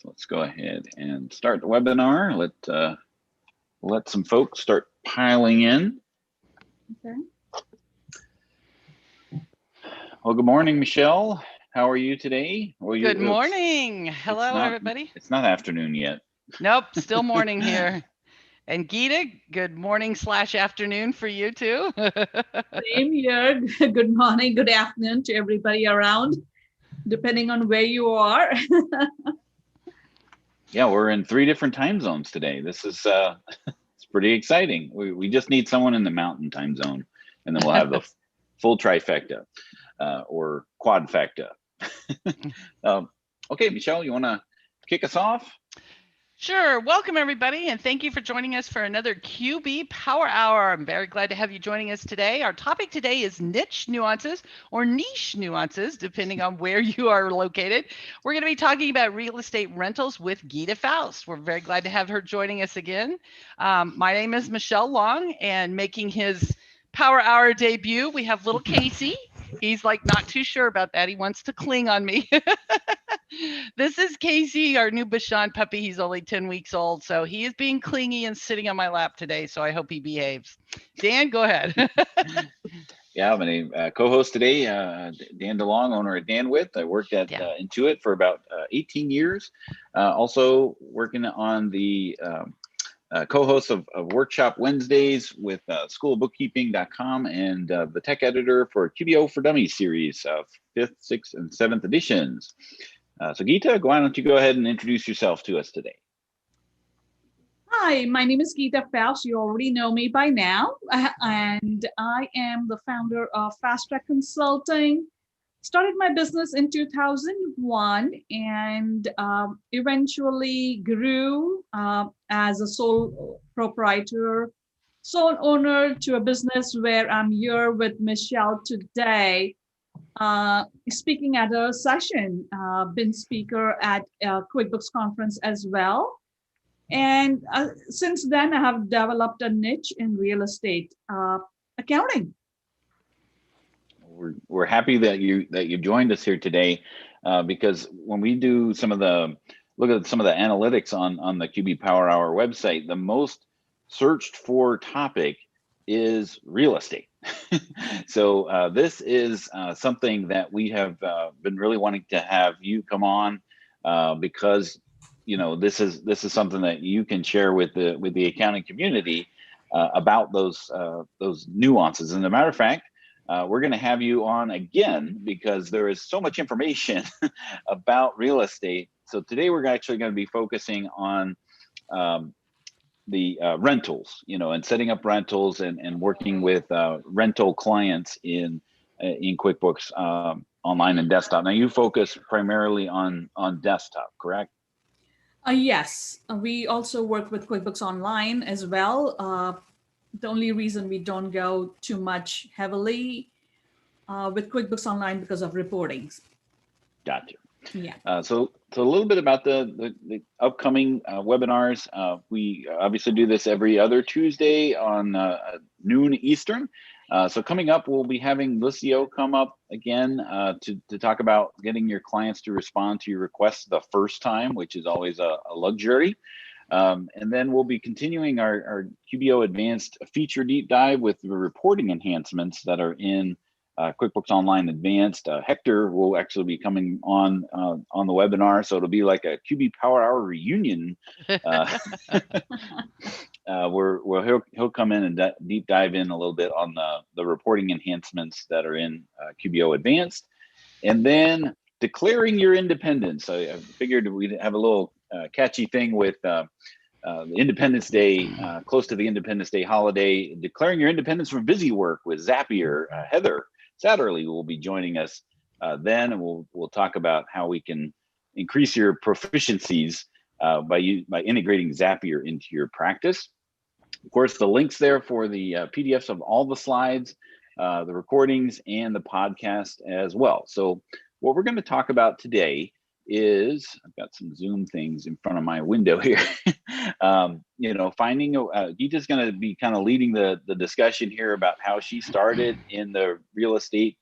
So let's go ahead and start the webinar. Let some folks start piling in. Okay. Well, good morning, Michelle. How are you today? Well, Good morning. Hello, everybody. It's not afternoon yet. Nope, still morning here. And Gita, good morning / afternoon for you too. Same here. Good morning, good afternoon to everybody around, depending on where you are. Yeah, we're in 3 different time zones today. This is it's pretty exciting. We just need someone in the mountain time zone, and then we'll have the full trifecta or quadfecta. Okay, Michelle, you want to kick us off? Sure. Welcome, everybody, and thank you for joining us for another QB Power Hour. I'm very glad to have you joining us today. Our topic today is niche nuances or niche nuances, depending on where you are located. We're going to be talking about real estate rentals with Gita Faust. We're very glad to have her joining us again. My name is Michelle Long, and making his Power Hour debut, we have little Casey. He's like not too sure about that. He wants to cling on me. This is Casey, our new Bichon puppy. He's only 10 weeks old, so he is being clingy and sitting on my lap today, so I hope he behaves. Dan, go ahead. Yeah, my co-host today, Dan DeLong, owner at Danwith. I worked at Intuit for about 18 years. Also working on the co-host of Workshop Wednesdays with schoolbookkeeping.com and the tech editor for QBO for Dummies series, 5th, 6th, and 7th editions. So Gita, why don't you go ahead and introduce yourself to us today? Hi, my name is Gita Faust. You already know me by now. And I am the founder of Fast Track Consulting. Started my business in 2001 and eventually grew as a sole proprietor, sole owner to a business where I'm here with Michelle today. Speaking at a session, been speaker at QuickBooks conference as well. And since then, I have developed a niche in real estate accounting. We're happy that you joined us here today, because when we do look at some of the analytics on the QB Power Hour website, the most searched for topic is real estate. So this is something that we have been really wanting to have you come on because this is something that you can share with the accounting community about those nuances. And as a matter of fact, we're going to have you on again because there is so much information about real estate. So today we're actually going to be focusing on the rentals, and setting up rentals and working with rental clients in QuickBooks Online and desktop. Now you focus primarily on desktop, correct? Yes, we also work with QuickBooks Online as well. The only reason we don't go too much heavily with QuickBooks Online because of reportings. Gotcha. Yeah. So a little bit about the upcoming webinars. We obviously do this every other Tuesday on noon Eastern. So coming up, we'll be having Lucio come up again to talk about getting your clients to respond to your requests the first time, which is always a luxury. And then we'll be continuing our QBO Advanced feature deep dive with the reporting enhancements that are in QuickBooks Online Advanced. Hector will actually be coming on the webinar, so it'll be like a QB Power Hour reunion. Where he'll come in and deep dive in a little bit on the reporting enhancements that are in QBO Advanced, and then declaring your independence. I figured we'd have a little catchy thing with the Independence Day, close to the Independence Day holiday, declaring your independence from busy work with Zapier. Heather Satterley will be joining us then, and we'll talk about how we can increase your proficiencies by integrating Zapier into your practice. Of course, the links there for the PDFs of all the slides, the recordings, and the podcast as well. So what we're going to talk about today is, I've got some Zoom things in front of my window here. Finding Gita's going to be kind of leading the discussion here about how she started in the real estate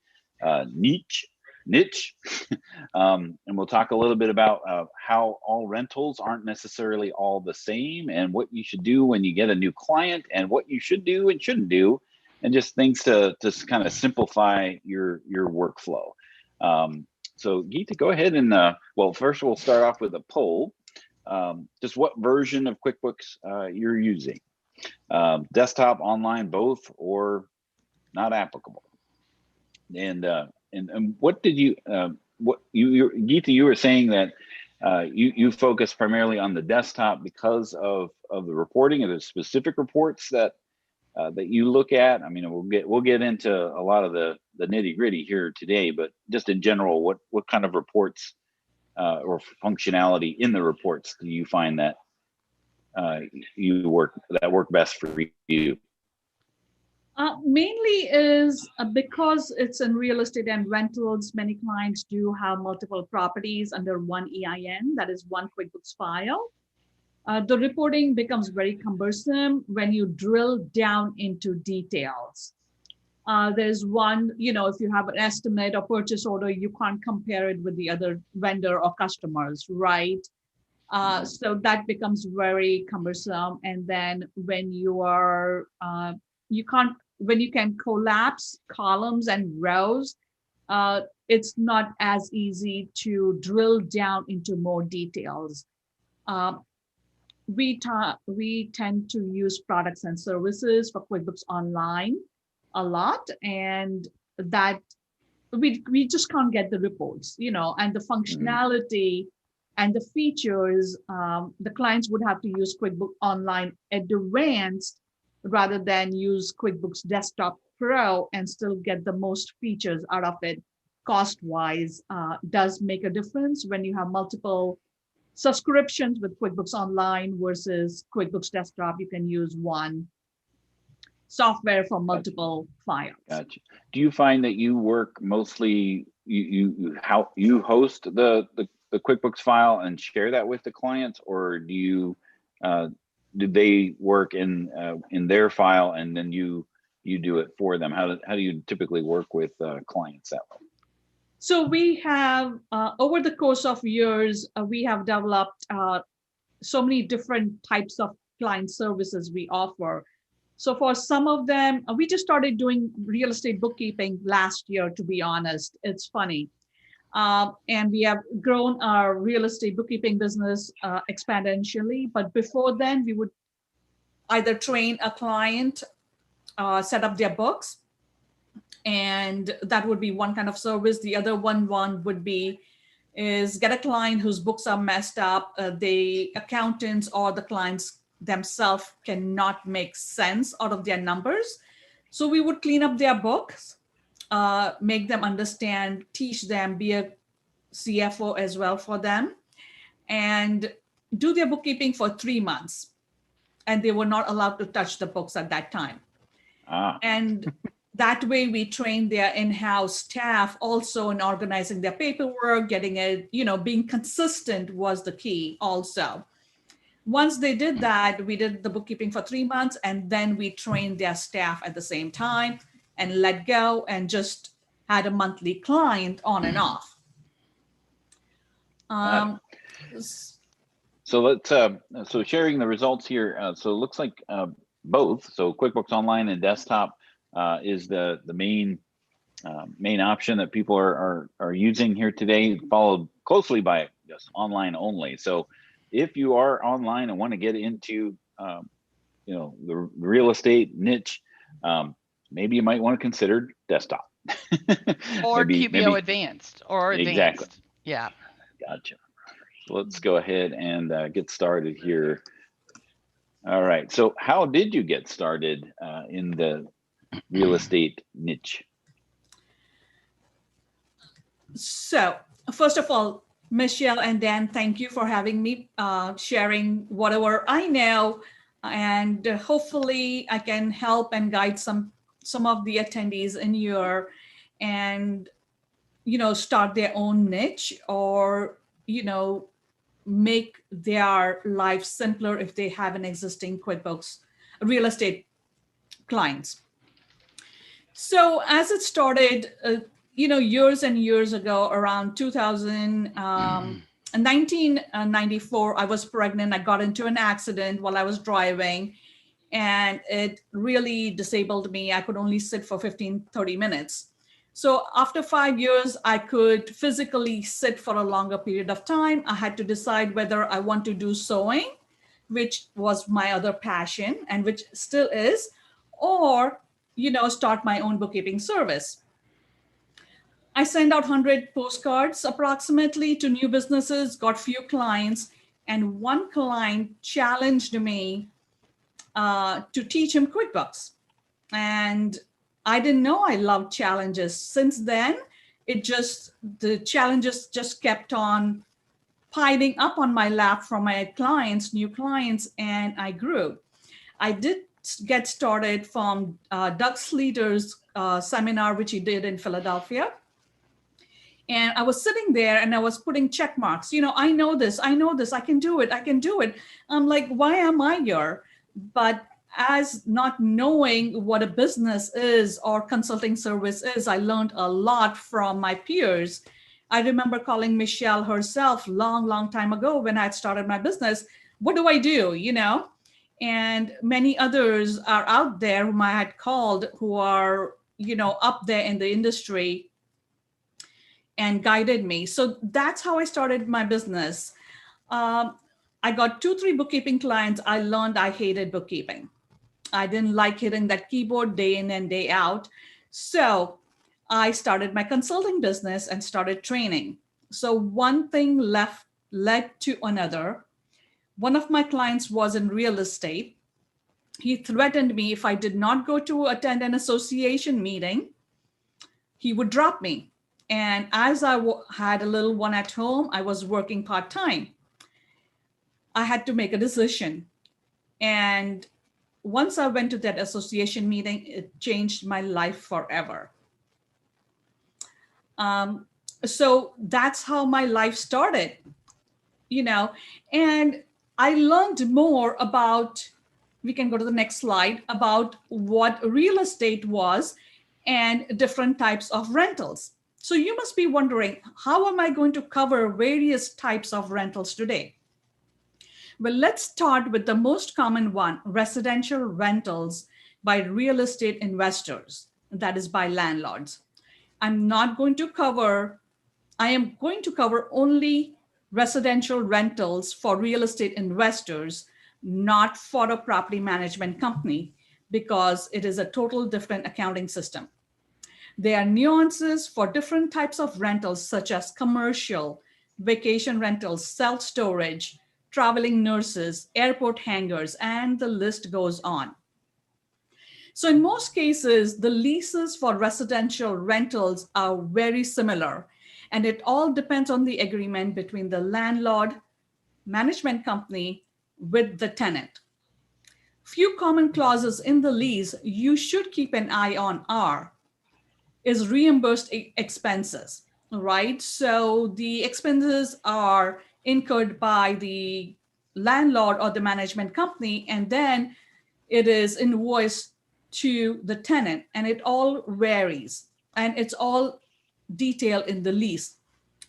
niche niche. And we'll talk a little bit about how all rentals aren't necessarily all the same, and what you should do when you get a new client, and what you should do and shouldn't do, and just things to just kind of simplify your workflow. So Gita, go ahead and, well, first we'll start off with a poll. Just what version of QuickBooks you're using. Desktop, online, both, or not applicable. And what did you, Gita, you were saying that you focus primarily on the desktop because of the reporting, of the specific reports that you look at. I mean, we'll get into a lot of the nitty gritty here today, but just in general, what kind of reports or functionality in the reports do you find that work best for you? Mainly is because it's in real estate and rentals, many clients do have multiple properties under one EIN, that is one QuickBooks file. The reporting becomes very cumbersome when you drill down into details. There's one, if you have an estimate or purchase order, you can't compare it with the other vendor or customers, right? So that becomes very cumbersome. And then when when you can collapse columns and rows, it's not as easy to drill down into more details. We tend to use products and services for QuickBooks Online a lot, and that we just can't get the reports, and the functionality and the features. The clients would have to use QuickBooks Online Advanced rather than use QuickBooks Desktop Pro and still get the most features out of it. Cost-wise, does make a difference when you have multiple subscriptions with QuickBooks Online versus QuickBooks Desktop. You can use one software for multiple files. Gotcha. Do you find that you work mostly, you host the QuickBooks file and share that with the clients, or do they work in their file and then you do it for them? How do you typically work with clients that way? So we have, over the course of years, we have developed so many different types of client services we offer. So for some of them, we just started doing real estate bookkeeping last year, to be honest. It's funny. And we have grown our real estate bookkeeping business exponentially. But before then, we would either train a client, set up their books, and that would be one kind of service. The other one would be is get a client whose books are messed up. The accountants or the clients themselves cannot make sense out of their numbers. So we would clean up their books, make them understand, teach them, be a CFO as well for them, and do their bookkeeping for 3 months. And they were not allowed to touch the books at that time. And that way we trained their in-house staff also in organizing their paperwork, getting it, being consistent was the key also. Once they did that, we did the bookkeeping for 3 months, and then we trained their staff at the same time and let go and just had a monthly client on and off. So let's so sharing the results here. So it looks like both. So QuickBooks Online and Desktop is the main option that people are using here today, followed closely by just online only. So if you are online and want to get into the real estate niche, maybe you might want to consider Desktop or QBO Advanced or Advanced. Exactly. Yeah. Gotcha. So let's go ahead and get started here. All right. So how did you get started in the real estate niche? So first of all, Michelle and Dan, thank you for having me, sharing whatever I know, and hopefully I can help and guide some of the attendees in here and, start their own niche or, make their life simpler if they have an existing QuickBooks real estate clients. So as it started, years and years ago, around 1994, I was pregnant. I got into an accident while I was driving, and it really disabled me. I could only sit for 15, 30 minutes. So after 5 years, I could physically sit for a longer period of time. I had to decide whether I want to do sewing, which was my other passion and which still is, or, start my own bookkeeping service. I sent out 100 postcards approximately to new businesses, got few clients, and one client challenged me to teach him QuickBooks. And I didn't know I loved challenges. Since then, the challenges just kept on piling up on my lap from my clients, new clients, and I grew. I did get started from Doug Sleater's seminar, which he did in Philadelphia. And I was sitting there and I was putting check marks. I know this, I can do it. I'm like, why am I here? But as not knowing what a business is or consulting service is, I learned a lot from my peers. I remember calling Michelle herself long time ago when I had started my business. What do I do? And many others are out there whom I had called who are, up there in the industry and guided me. So that's how I started my business. I got 2-3 bookkeeping clients. I learned I hated bookkeeping. I didn't like hitting that keyboard day in and day out. So I started my consulting business and started training. So one thing led to another. One of my clients was in real estate. He threatened me if I did not go to attend an association meeting, he would drop me. And as I had a little one at home, I was working part-time. I had to make a decision. And once I went to that association meeting, it changed my life forever. So that's how my life started, and I learned more about, we can go to the next slide, about what real estate was and different types of rentals. So you must be wondering, how am I going to cover various types of rentals today? Well, let's start with the most common one, residential rentals by real estate investors, that is by landlords. I am going to cover only residential rentals for real estate investors, not for a property management company, because it is a total different accounting system. There are nuances for different types of rentals, such as commercial, vacation rentals, self-storage, traveling nurses, airport hangars, and the list goes on. So in most cases, the leases for residential rentals are very similar, and it all depends on the agreement between the landlord, management company, with the tenant. Few common clauses in the lease you should keep an eye on is reimbursed expenses, right? So the expenses are incurred by the landlord or the management company, and then it is invoiced to the tenant, and it all varies, and it's all detailed in the lease.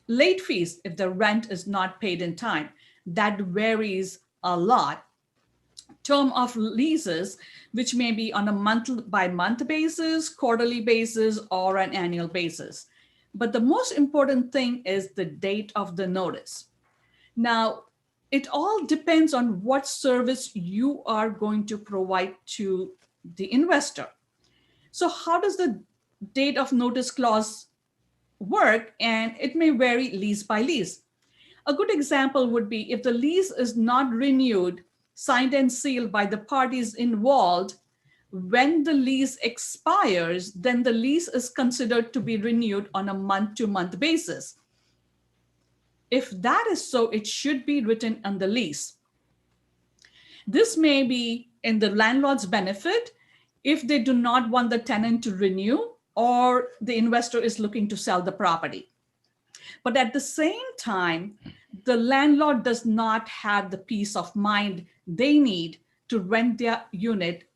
Late fees, if the rent is not paid in time, that varies a lot. Term of leases, which may be on a month-by-month basis, quarterly basis, or an annual basis. But the most important thing is the date of the notice. Now, it all depends on what service you are going to provide to the investor. So how does the date of notice clause work? And it may vary lease by lease. A good example would be if the lease is not renewed, signed and sealed by the parties involved, when the lease expires, then the lease is considered to be renewed on a month-to-month basis. If that is so, it should be written on the lease. This may be in the landlord's benefit if they do not want the tenant to renew or the investor is looking to sell the property. But at the same time, the landlord does not have the peace of mind they need to rent their unit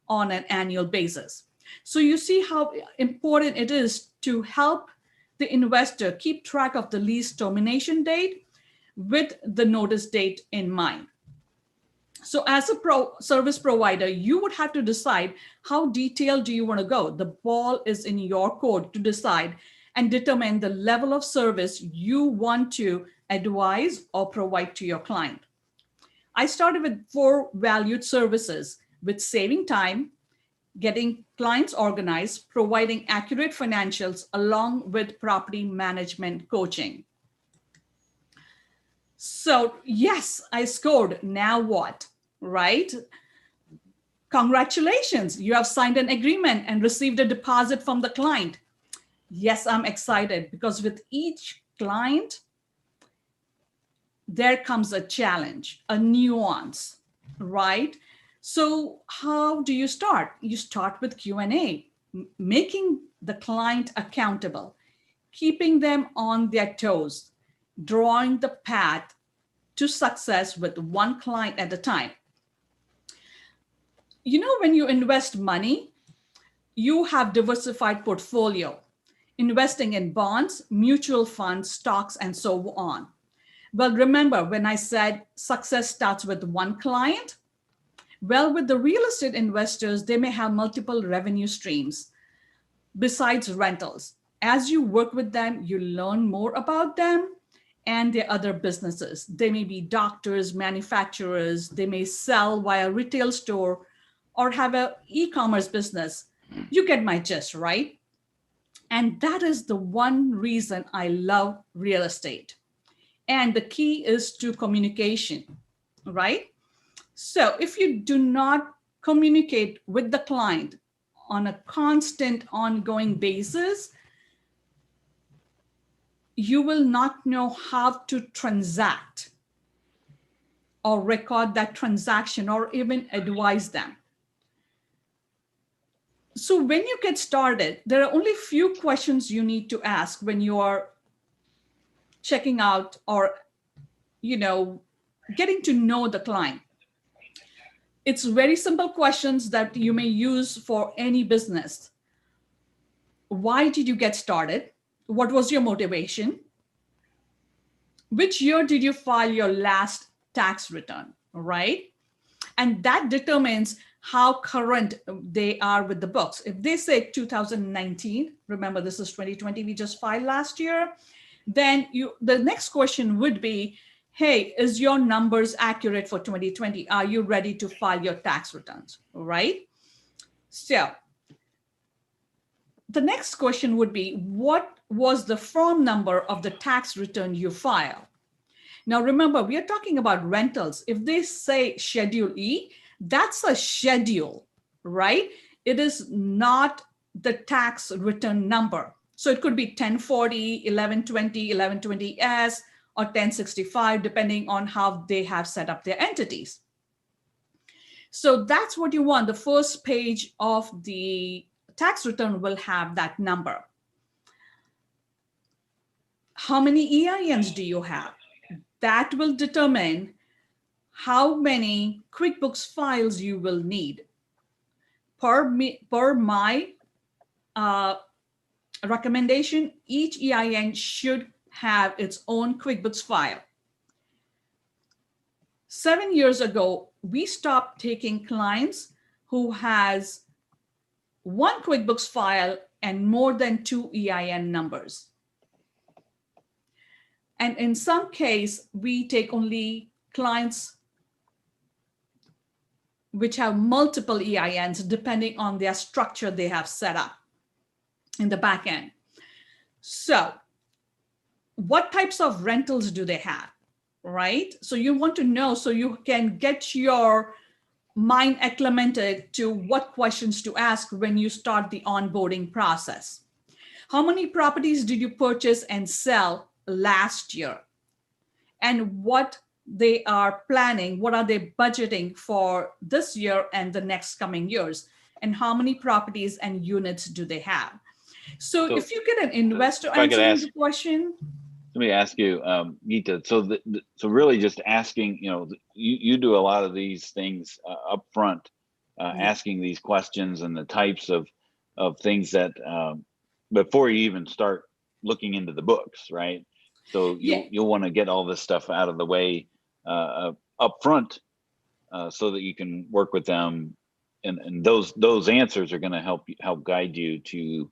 on an annual basis. So you see how important it is to help the investor keep track of the lease termination date with the notice date in mind. So as a service provider, you would have to decide how detailed do you want to go. The ball is in your court to decide and determine the level of service you want to advise or provide to your client. I started with 4 valued services, with saving time, getting clients organized, providing accurate financials, along with property management coaching. So yes, I scored. Now what, right? Congratulations, you have signed an agreement and received a deposit from the client. Yes, I'm excited, because with each client, there comes a challenge, a nuance, right? So how do you start? You start with Q&A, making the client accountable, keeping them on their toes, drawing the path to success with one client at a time. You know, when you invest money, you have diversified portfolio, investing in bonds, mutual funds, stocks, and so on. Well, remember when I said success starts with one client? Well, with the real estate investors, they may have multiple revenue streams besides rentals. As you work with them, you learn more about them and their other businesses. They may be doctors, manufacturers, they may sell via retail store or have an e-commerce business. You get my gist, right? And that is the one reason I love real estate. And the key is to communication, right? So if you do not communicate with the client on a constant, ongoing basis, you will not know how to transact or record that transaction or even advise them. So when you get started, there are only few questions you need to ask when you are checking out or, getting to know the client. It's very simple questions that you may use for any business. Why did you get started? What was your motivation? Which year did you file your last tax return, right? And that determines how current they are with the books. If they say 2019, remember this is 2020, we just filed last year, then the next question would be, hey, is your numbers accurate for 2020? Are you ready to file your tax returns, right? So the next question would be, what was the form number of the tax return you filed? Now, remember, we are talking about rentals. If they say Schedule E, that's a schedule, right? It is not the tax return number. So it could be 1040, 1120, 1120S, or 1065, depending on how they have set up their entities. So that's what you want. The first page of the tax return will have that number. How many EINs do you have? That will determine how many QuickBooks files you will need. Per my recommendation, each EIN should have its own QuickBooks file. 7 years ago, we stopped taking clients who has one QuickBooks file and more than 2 EIN numbers. And in some case, we take only clients which have multiple EINs depending on their structure they have set up in the back end. So what types of rentals do they have, right? So you want to know so you can get your mind acclimated to what questions to ask when you start the onboarding process. How many properties did you purchase and sell last year? And what they are planning, what are they budgeting for this year and the next coming years? And how many properties and units do they have? So if you get an investor answering the question. Let me ask you, Gita, so really just asking, you do a lot of these things up front, asking these questions and the types of things that before you even start looking into the books, right? So you'll want to get all this stuff out of the way up front, so that you can work with them, and those answers are going to help guide you to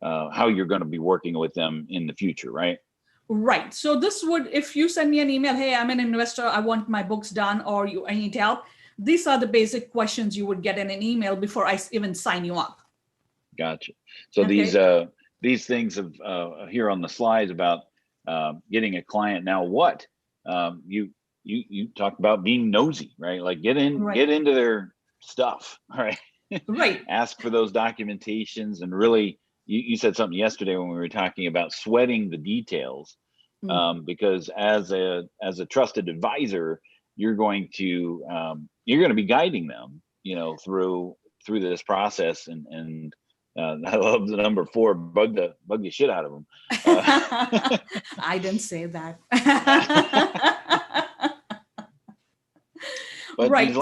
how you're going to be working with them in the future, right? Right. So this would, if you send me an email, hey, I'm an investor, I want my books done, or I need help. These are the basic questions you would get in an email before I even sign you up. Gotcha. So Okay. these things of here on the slides about getting a client. Now, what you talk about being nosy, right? Like get Right. into their stuff, right? Right. Ask for those documentations, and really, you said something yesterday when we were talking about sweating the details, because as a trusted advisor, you're going to be guiding them, through this process, and I love the number 4, bug the shit out of them. I didn't say that. But Right.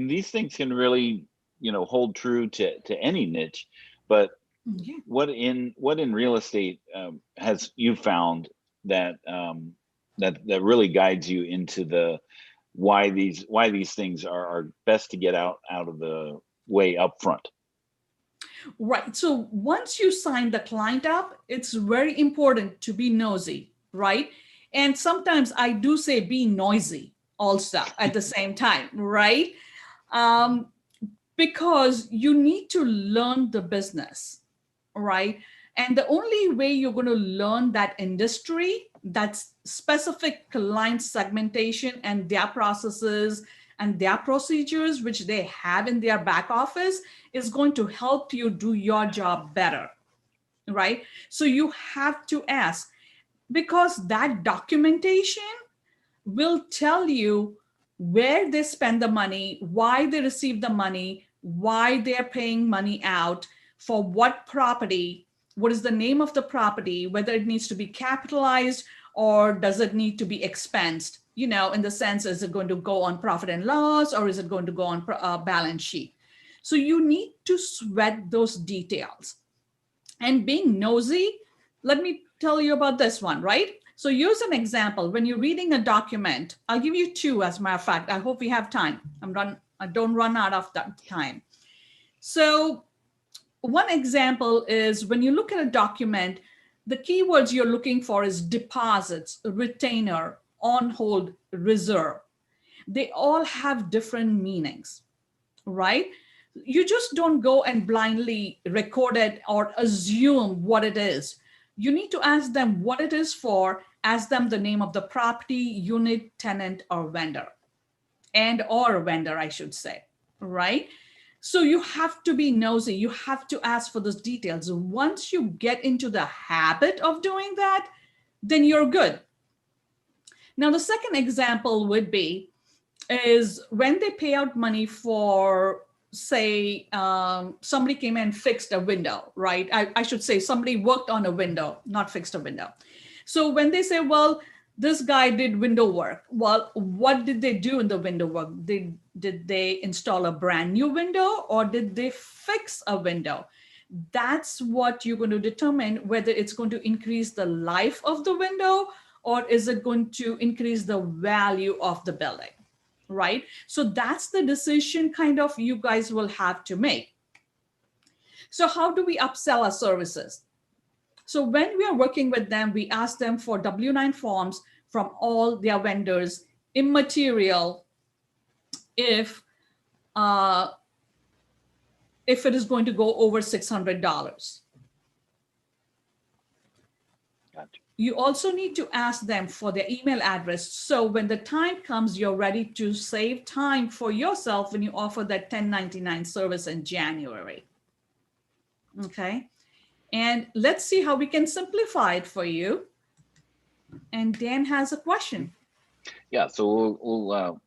these things can really, hold true to any niche. But Yeah. what in real estate has you found that that really guides you into the why these things are best to get out of the way up front? Right. So once you sign the client up, it's very important to be nosy, right? And sometimes I do say be noisy also at the same time, right? Um, because you need to learn the business, right? And the only way you're going to learn that industry, that's specific client segmentation and their processes and their procedures, which they have in their back office, is going to help you do your job better, right? So you have to ask, because that documentation will tell you where they spend the money, why they receive the money, why they're paying money out, for what property, what is the name of the property, whether it needs to be capitalized or does it need to be expensed, in the sense, is it going to go on profit and loss, or is it going to go on balance sheet? So you need to sweat those details. And being nosy, let me tell you about this one, right? So use an example. When you're reading a document, I'll give you 2, as a matter of fact. I hope we have time. I don't run out of that time. So one example is when you look at a document, the keywords you're looking for is deposits, retainer, on hold, reserve. They all have different meanings, right? You just don't go and blindly record it or assume what it is. You need to ask them what it is for, ask them the name of the property, unit, tenant, or vendor, or vendor, I should say, right? So you have to be nosy. You have to ask for those details. Once you get into the habit of doing that, then you're good. Now, the second example would be is when they pay out money for, say, somebody came and fixed a window, right? I should say somebody worked on a window, not fixed a window. So when they say, well, this guy did window work. Well, what did they do in the window work? Did they install a brand new window, or did they fix a window? That's what you're going to determine whether it's going to increase the life of the window, or is it going to increase the value of the building, right? So that's the decision kind of you guys will have to make. So how do we upsell our services? So when we are working with them, we ask them for W-9 forms from all their vendors, immaterial if it is going to go over $600. Gotcha. You also need to ask them for their email address. So when the time comes, you're ready to save time for yourself when you offer that 1099 service in January. Okay. And let's see how we can simplify it for you. And Dan has a question. Yeah, so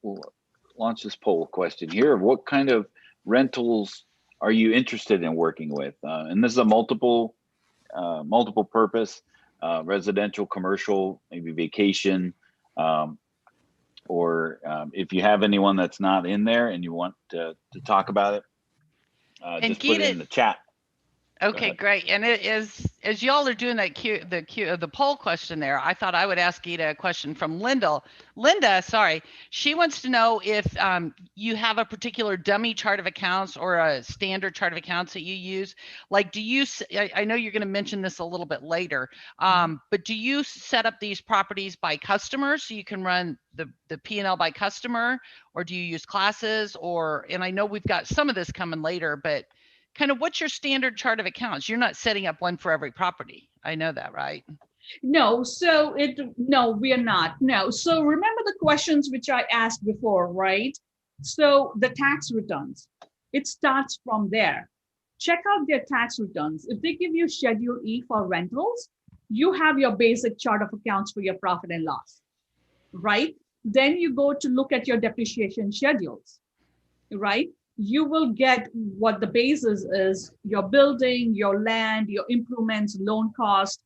we'll launch this poll question here. What kind of rentals are you interested in working with? And this is a multiple purpose, residential, commercial, maybe vacation, or if you have anyone that's not in there and you want to talk about it, just put it in the chat. Okay, great. And it is, as y'all are doing that the poll question there, I thought I would ask Gita a question from Linda. Linda, sorry, she wants to know if you have a particular dummy chart of accounts or a standard chart of accounts that you use. Like, do you? I know you're going to mention this a little bit later, but do you set up these properties by customer so you can run the P&L by customer, or do you use classes? Or, and I know we've got some of this coming later, but kind of what's your standard chart of accounts? You're not setting up one for every property. I know that, right? No, no, we are not. No. So remember the questions which I asked before, right? So the tax returns, it starts from there. Check out their tax returns. If they give you Schedule E for rentals, you have your basic chart of accounts for your profit and loss, right? Then you go to look at your depreciation schedules, right? You will get what the basis is, your building, your land, your improvements, loan cost,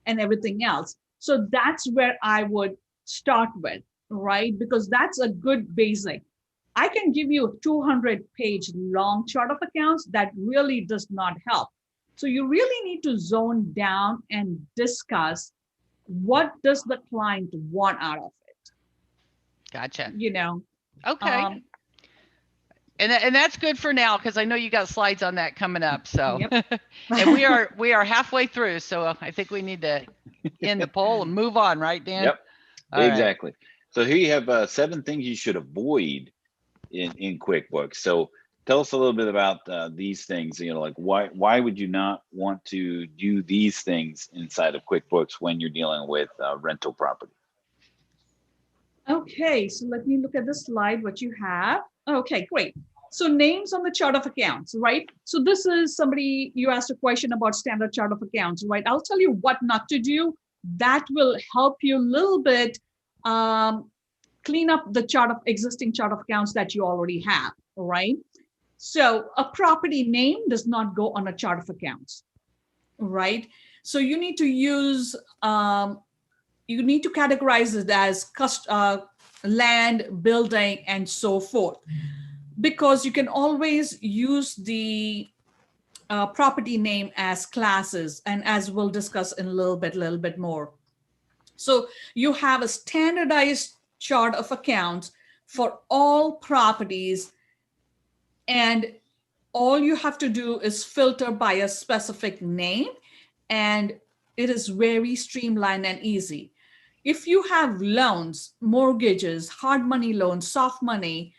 and everything else. So that's where I would start with, right? Because that's a good basic. I can give you a 200-page long chart of accounts that really does not help. So you really need to zone down and discuss what does the client want out of it. Gotcha. You know. Okay. And that's good for now, because I know you got slides on that coming up. So, yep. And we are halfway through, so I think we need to end the poll and move on, right, Dan? Yep. All exactly. Right. So here you have 7 things you should avoid in QuickBooks. So tell us a little bit about these things. You know, like why would you not want to do these things inside of QuickBooks when you're dealing with rental property? Okay, so let me look at the slide, what you have. Okay, great. So names on the chart of accounts, right? So this is somebody, you asked a question about standard chart of accounts, right? I'll tell you what not to do. That will help you a little bit clean up the existing chart of accounts that you already have, right? So a property name does not go on a chart of accounts, right? So you need to use, you need to categorize it as land, building, and so forth, because you can always use the property name as classes, and as we'll discuss in a little bit more. So you have a standardized chart of accounts for all properties, and all you have to do is filter by a specific name, and it is very streamlined and easy. If you have loans, mortgages, hard money loans, soft money,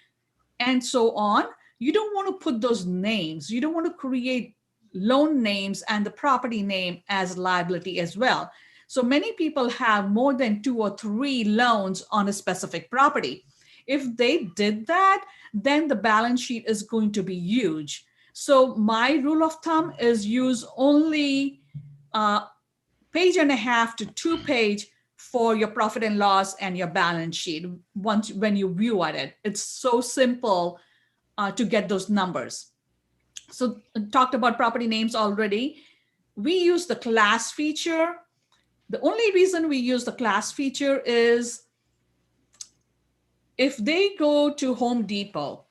and so on, you don't want to put those names. You don't want to create loan names and the property name as liability as well. So many people have more than 2 or 3 loans on a specific property. If they did that, then the balance sheet is going to be huge. So my rule of thumb is use only 1.5 pages to 2 pages for your profit and loss and your balance sheet. When you view at it, it's so simple to get those numbers. So talked about property names already. We use the class feature. The only reason we use the class feature is if they go to Home Depot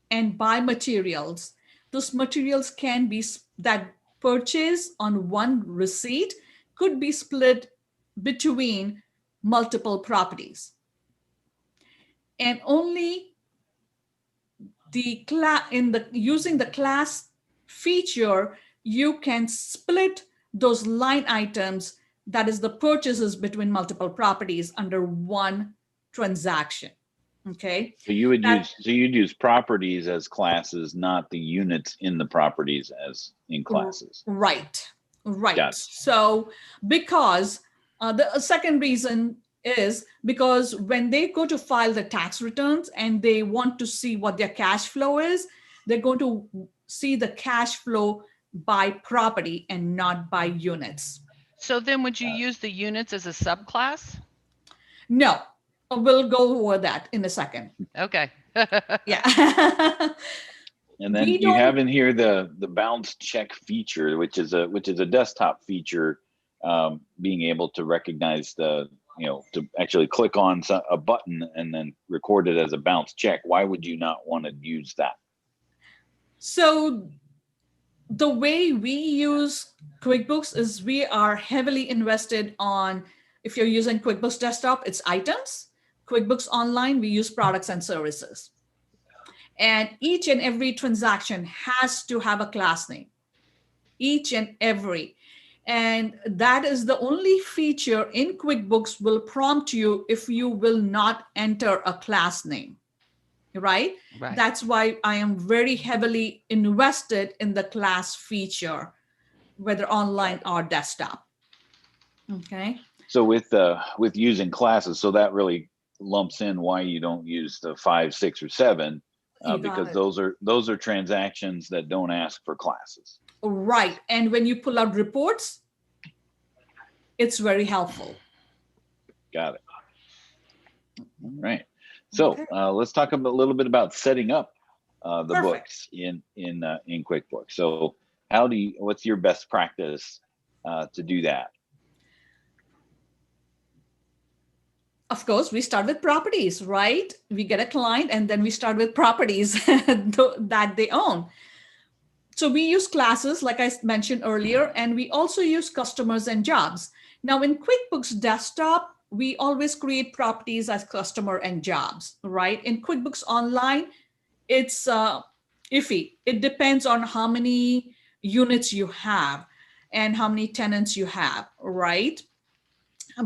and buy materials, those materials can be, that purchase on one receipt could be split between multiple properties. And only using the class feature, you can split those line items, that is the purchases between multiple properties, under one transaction. Okay. So you'd use properties as classes, not the units in the properties as in classes. Right. So because the second reason is because when they go to file the tax returns and they want to see what their cash flow is, they're going to see the cash flow by property and not by units. So then would you use the units as a subclass? No, we'll go over that in a second. Okay. Yeah. And then you have in here the bounce check feature, which is a desktop feature, being able to recognize to actually click on a button and then record it as a bounce check. Why would you not want to use that? So The way we use QuickBooks is we are heavily invested on, if you're using QuickBooks Desktop, it's items. QuickBooks Online, we use products and services. And each and every transaction has to have a class name. Each and every. And that is the only feature in QuickBooks will prompt you if you will not enter a class name. Right? That's why I am very heavily invested in the class feature, whether online or desktop. Okay. So with using classes, so that really lumps in why you don't use the 5, 6, or 7, because those are transactions that don't ask for classes. Right. And when you pull out reports, it's very helpful. Got it. All right. So let's talk a little bit about setting up the books in QuickBooks. So what's your best practice to do that? Of course, we start with properties, right? We get a client and then we start with properties that they own. So we use classes, like I mentioned earlier, and we also use customers and jobs. Now in QuickBooks Desktop, we always create properties as customer and jobs, right? In QuickBooks Online, it's iffy. It depends on how many units you have and how many tenants you have, right?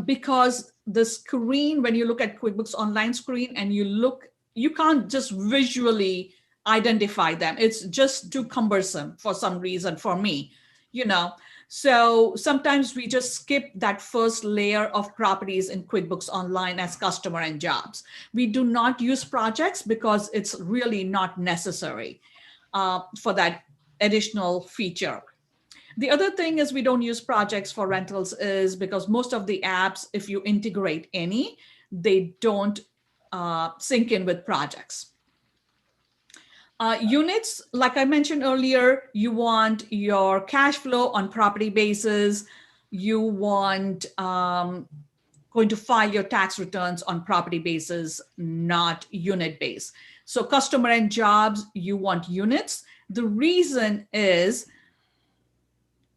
Because the screen, when you look at QuickBooks Online screen and you can't just visually identify them. It's just too cumbersome for some reason for me, So sometimes we just skip that first layer of properties in QuickBooks Online as customer and jobs. We do not use projects because it's really not necessary for that additional feature. The other thing is we don't use projects for rentals is because most of the apps, if you integrate any, they don't sync in with projects. Units, like I mentioned earlier, you want your cash flow on property basis. You want going to file your tax returns on property basis, not unit base. So customer and jobs, you want units. The reason is,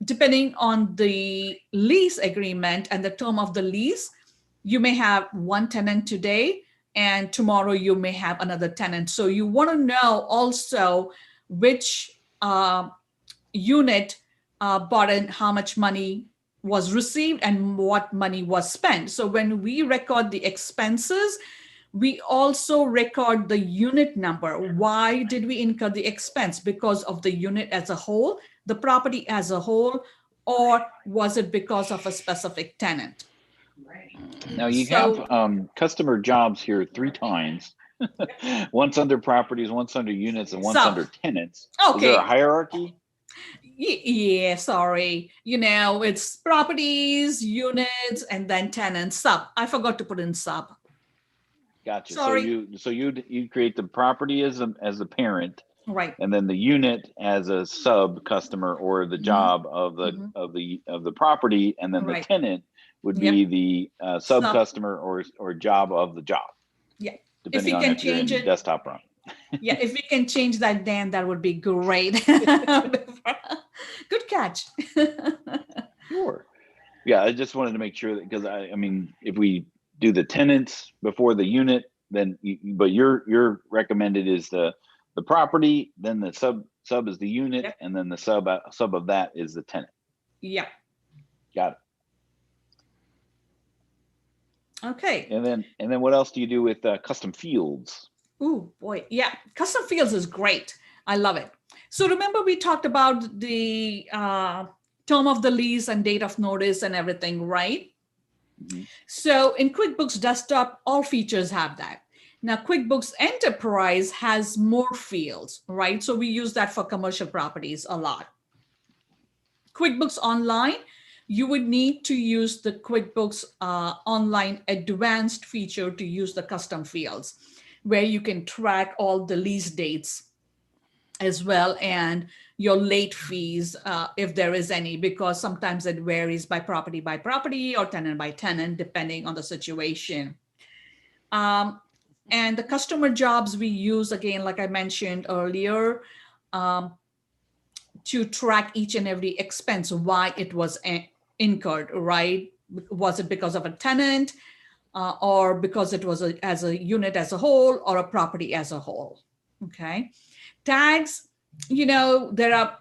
depending on the lease agreement and the term of the lease, you may have one tenant today and tomorrow you may have another tenant. So you want to know also which unit bought in, how much money was received and what money was spent. So when we record the expenses, we also record the unit number. Why did we incur the expense? Because of the unit as a whole, the property as a whole, or was it because of a specific tenant? Now you have customer jobs here 3 times. Once under properties, once under units, and once under tenants. Okay. Is there a hierarchy? Yeah, sorry. It's properties, units, and then tenants, sub. I forgot to put in sub. Gotcha. Sorry. So you create the property as the parent, right? And then the unit as a sub customer or the job of the property, and then the tenant would be the sub customer or job of the job. Yeah. Depending on if you're in desktop run. Yeah, if we can change that, Dan, that would be great. Good catch. Sure. Yeah, I just wanted to make sure that, because I mean, if we do the tenants before the unit, then but your recommended is the property, then the sub is the unit, and then the sub of that is the tenant. Yeah. Got it. Okay. And then what else do you do with custom fields? Oh boy, yeah, custom fields is great. I love it. So remember we talked about the term of the lease and date of notice and everything, right? Mm-hmm. So in QuickBooks Desktop, all features have that. Now QuickBooks Enterprise has more fields, right? So we use that for commercial properties a lot. QuickBooks Online, you would need to use the QuickBooks Online Advanced feature to use the custom fields, where you can track all the lease dates as well and your late fees, if there is any, because sometimes it varies by property or tenant by tenant, depending on the situation. And the customer jobs we use, again, like I mentioned earlier, to track each and every expense, why it was incurred, right? Was it because of a tenant or because it was as a unit as a whole or a property as a whole? Okay. Tags, there are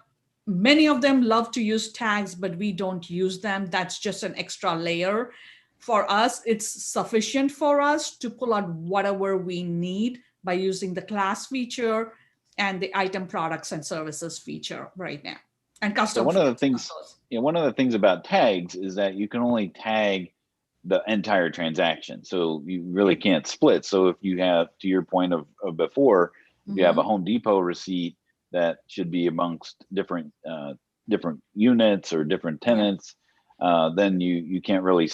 many of them love to use tags, but we don't use them. That's just an extra layer. For us, it's sufficient for us to pull out whatever we need by using the class feature and the item products and services feature right now. And custom. So one of the things about tags is that you can only tag the entire transaction. So you really can't split. So if you have, to your point of before, if you have a Home Depot receipt that should be amongst different units or different tenants, then you can't really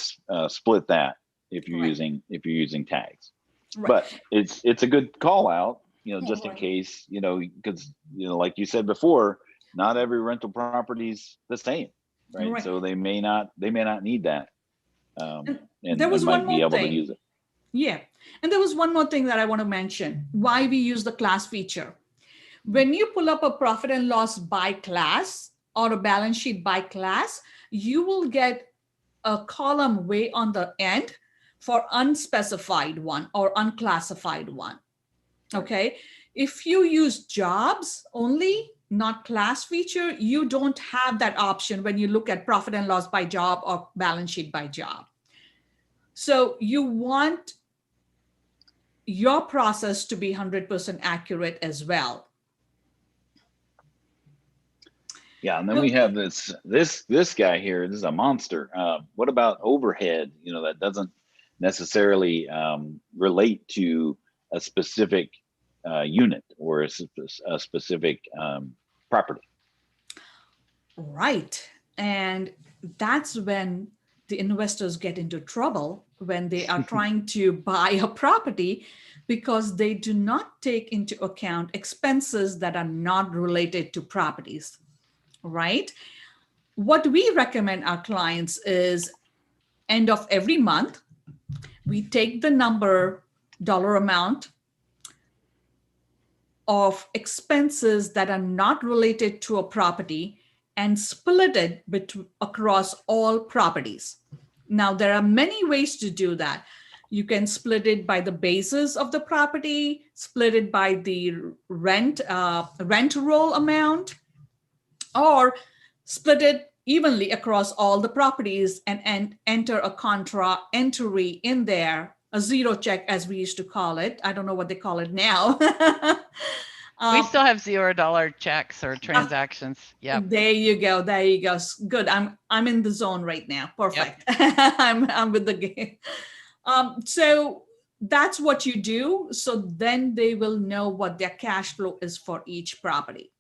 split that if you're using tags. Right. But it's a good call out, just in case, because like you said before, not every rental property's the same, right? So they may not need that, and there was might be able to use it. Yeah, and there was one more thing that I want to mention. Why we use the class feature. When you pull up a profit and loss by class or a balance sheet by class, you will get a column way on the end for unspecified one or unclassified one. Okay. If you use jobs only, not class feature, you don't have that option when you look at profit and loss by job or balance sheet by job. So you want your process to be 100% accurate as well. Yeah, and then we have this guy here. This is a monster. What about overhead? That doesn't necessarily relate to a specific unit or a specific property. Right, and that's when the investors get into trouble when they are trying to buy a property, because they do not take into account expenses that are not related to properties. Right? What we recommend our clients is end of every month, we take the dollar amount of expenses that are not related to a property and split it across all properties. Now, there are many ways to do that. You can split it by the basis of the property, split it by the rent roll amount, or split it evenly across all the properties and enter a contra entry in there, a zero check as we used to call it. I don't know what they call it now. We still have $0 checks or transactions. Yeah. There you go. Good. I'm in the zone right now. Perfect. Yep. I'm with the game. So that's what you do. So then they will know what their cash flow is for each property.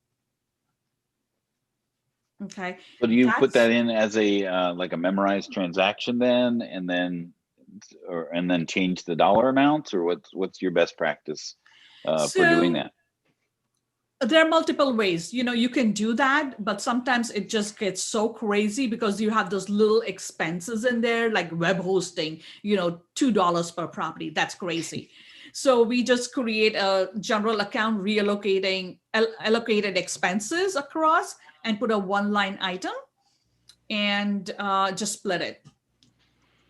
Okay. So do you put that in as a like a memorized transaction then, and then change the dollar amounts, or what's your best practice for doing that? There are multiple ways. You can do that, but sometimes it just gets so crazy because you have those little expenses in there, like web hosting, $2 per property. That's crazy. So we just create a general account reallocating allocated expenses across and put a one-line item and just split it.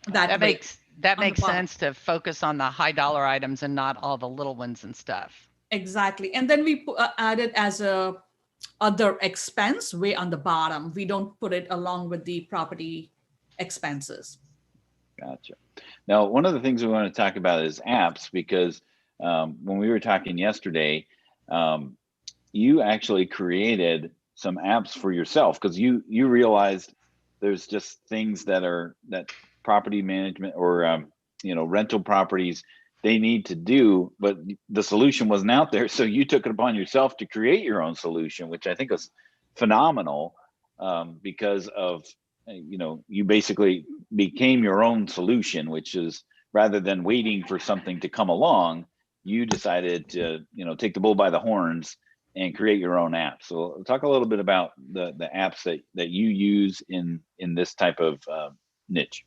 That makes sense to focus on the high dollar items and not all the little ones and stuff. Exactly. And then we add it as a other expense way on the bottom. We don't put it along with the property expenses. Gotcha. Now, one of the things we want to talk about is apps, because when we were talking yesterday, you actually created some apps for yourself, because you realized there's just things that property management or rental properties, they need to do, but the solution wasn't out there. So you took it upon yourself to create your own solution, which I think is phenomenal, because of, you basically became your own solution, which is, rather than waiting for something to come along, you decided to, take the bull by the horns and create your own app. So talk a little bit about the apps that you use in this type of niche.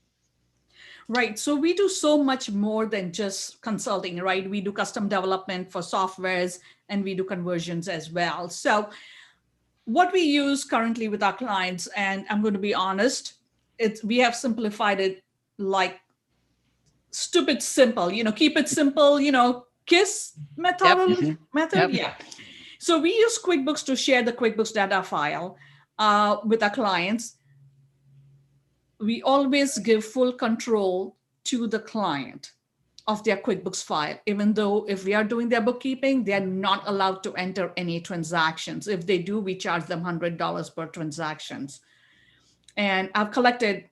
Right. So we do so much more than just consulting, right? We do custom development for softwares and we do conversions as well. So what we use currently with our clients, and I'm going to be honest, we have simplified it like stupid simple, keep it simple, KISS Yep. method. Yep. Yeah. So we use QuickBooks to share the QuickBooks data file with our clients. We always give full control to the client of their QuickBooks file, even though if we are doing their bookkeeping, they're not allowed to enter any transactions. If they do, we charge them $100 per transactions. And I've collected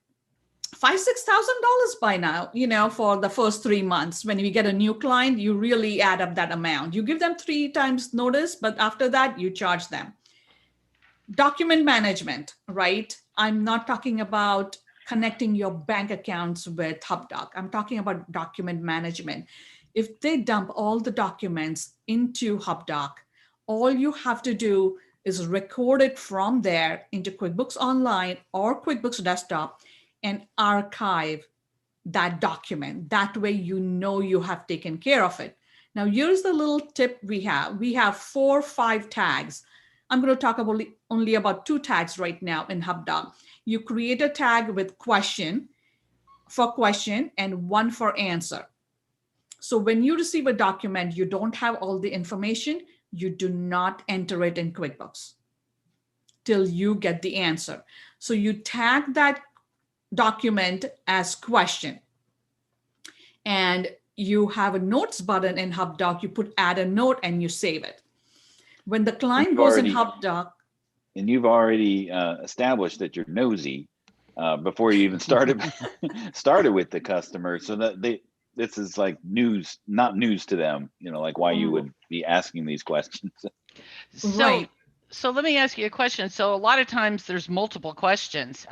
$5,000-$6,000 by now, for the first 3 months. When we get a new client, you really add up that amount. You give them 3 times notice, but after that, you charge them. Document management, right? I'm not talking about connecting your bank accounts with HubDoc. I'm talking about document management. If they dump all the documents into HubDoc, all you have to do is record it from there into QuickBooks Online or QuickBooks Desktop and archive that document. That way you have taken care of it. Now here's the little tip we have. We have 4 or 5 tags. I'm going to talk about only about 2 tags right now in HubDoc. You create a tag with question and 1 for answer. So when you receive a document, you don't have all the information, you do not enter it in QuickBooks till you get the answer. So you tag that document as question. And you have a notes button in HubDoc, you add a note and you save it. When the client goes in HubDoc. And you've already established that you're nosy before you even started with the customer, so that this is like not news to them, like why you would be asking these questions. Right. So let me ask you a question. So a lot of times there's multiple questions.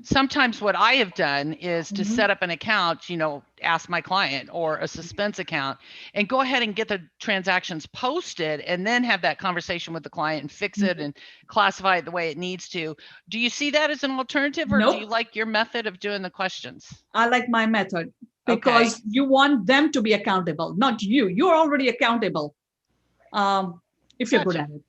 Sometimes what I have done is to set up an account, ask my client, or a suspense account, and go ahead and get the transactions posted and then have that conversation with the client and fix it and classify it the way it needs to. Do you see that as an alternative, or Nope. do you like your method of doing the questions? I like my method because you want them to be accountable, not you. You're already accountable if you're good at it.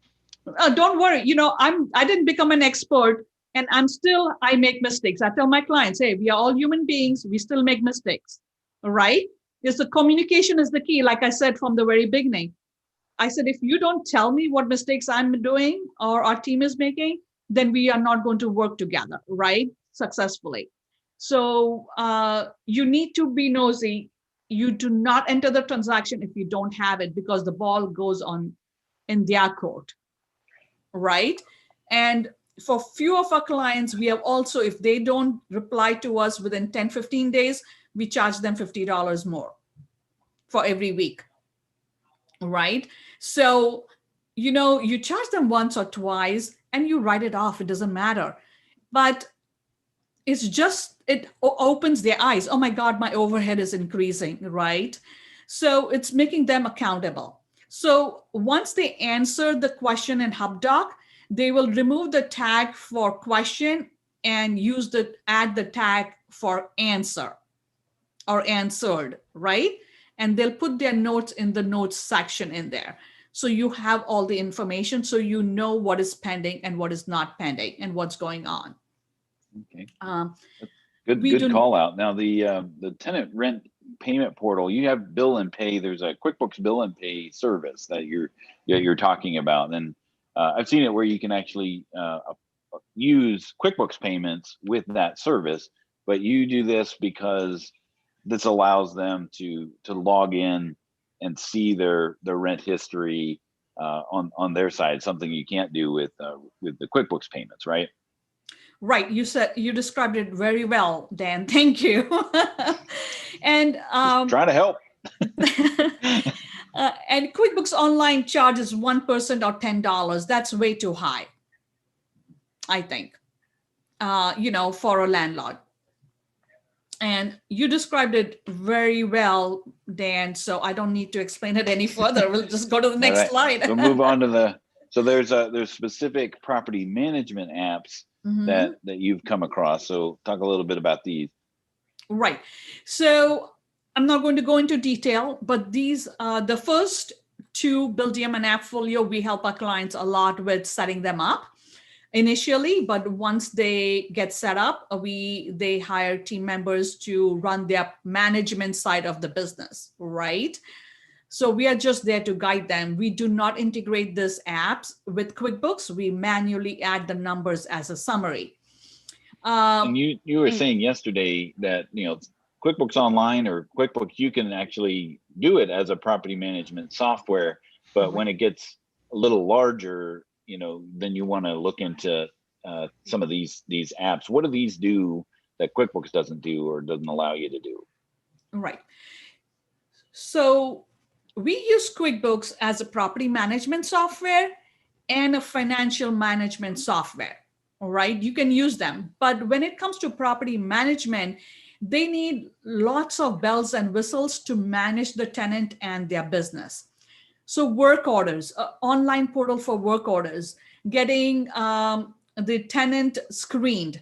Don't worry, I didn't become an expert, and I make mistakes. I tell my clients, hey, we are all human beings. We still make mistakes, right? Because the communication is the key. Like I said from the very beginning, I said, if you don't tell me what mistakes I'm doing or our team is making, then we are not going to work together, right? Successfully. So you need to be nosy. You do not enter the transaction if you don't have it, because the ball goes on in their court. Right. And for few of our clients, we have also, if they don't reply to us within 10, 15 days, we charge them $50 more for every week. Right. So, you charge them once or twice and you write it off. It doesn't matter. But it opens their eyes. Oh my God, my overhead is increasing. Right. So it's making them accountable. So once they answer the question in HubDoc, they will remove the tag for question and add the tag for answer or answered, right? And they'll put their notes in the notes section in there. So you have all the information, so you know what is pending and what is not pending and what's going on. Okay. Good call out. Now the tenant rent payment portal, you have bill and pay. There's a QuickBooks bill and pay service that you're talking about, and I've seen it where you can actually use QuickBooks payments with that service. But you do this because this allows them to log in and see their rent history on their side, something you can't do with the QuickBooks payments, right? Right. You described it very well, Dan. Thank you. And just trying to help. And QuickBooks Online charges 1% or $10. That's way too high, I think, for a landlord. And you described it very well, Dan, so I don't need to explain it any further. We'll just go to the next slide. We'll move on to so there's specific property management apps that you've come across. So talk a little bit about these. Right. So I'm not going to go into detail, but these, the first to building an appfolio, we help our clients a lot with setting them up initially, but once they get set up, they hire team members to run their management side of the business, right? So we are just there to guide them. We do not integrate these apps with QuickBooks. We manually add the numbers as a summary. And you were saying yesterday that, QuickBooks Online or QuickBooks, you can actually do it as a property management software, but when it gets a little larger, then you want to look into some of these apps. What do these do that QuickBooks doesn't do or doesn't allow you to do? Right. So we use QuickBooks as a property management software and a financial management software. All right, you can use them. But when it comes to property management, they need lots of bells and whistles to manage the tenant and their business. So work orders, online portal for work orders, getting the tenant screened,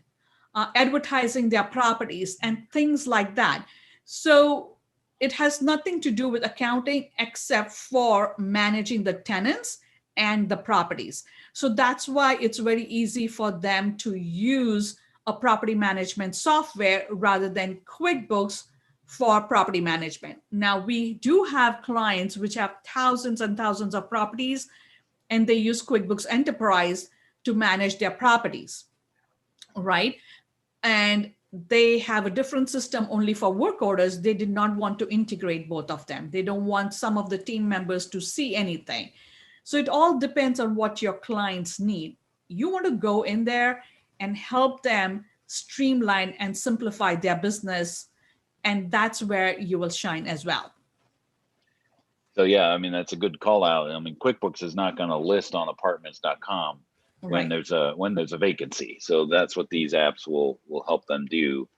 advertising their properties and things like that. So it has nothing to do with accounting except for managing the tenants and the properties. So that's why it's very easy for them to use a property management software rather than QuickBooks for property management. Now, we do have clients which have thousands and thousands of properties, and they use QuickBooks Enterprise to manage their properties, right? And they have a different system only for work orders. They did not want to integrate both of them. They don't want some of the team members to see anything. So it all depends on what your clients need. You want to go in there and help them streamline and simplify their business. And that's where you will shine as well. So yeah, I mean, that's a good call out. I mean, QuickBooks is not going to list on apartments.com when there's a vacancy. So that's what these apps will help them do.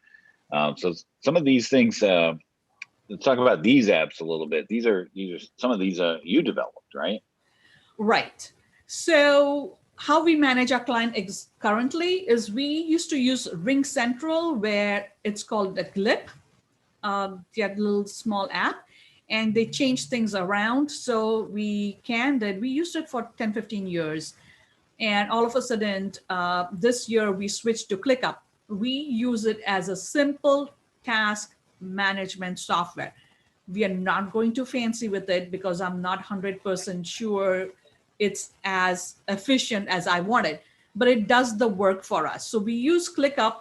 So some of these things, let's talk about these apps a little bit. These are some of these you developed, right? Right. So how we manage our client currently is we used to use Ring Central, where it's called a Glip, their little small app, and they changed things around. So we used it for 10, 15 years. And all of a sudden, this year we switched to ClickUp. We use it as a simple task management software. We are not going too fancy with it because I'm not 100% sure it's as efficient as I want it, but it does the work for us. So we use ClickUp.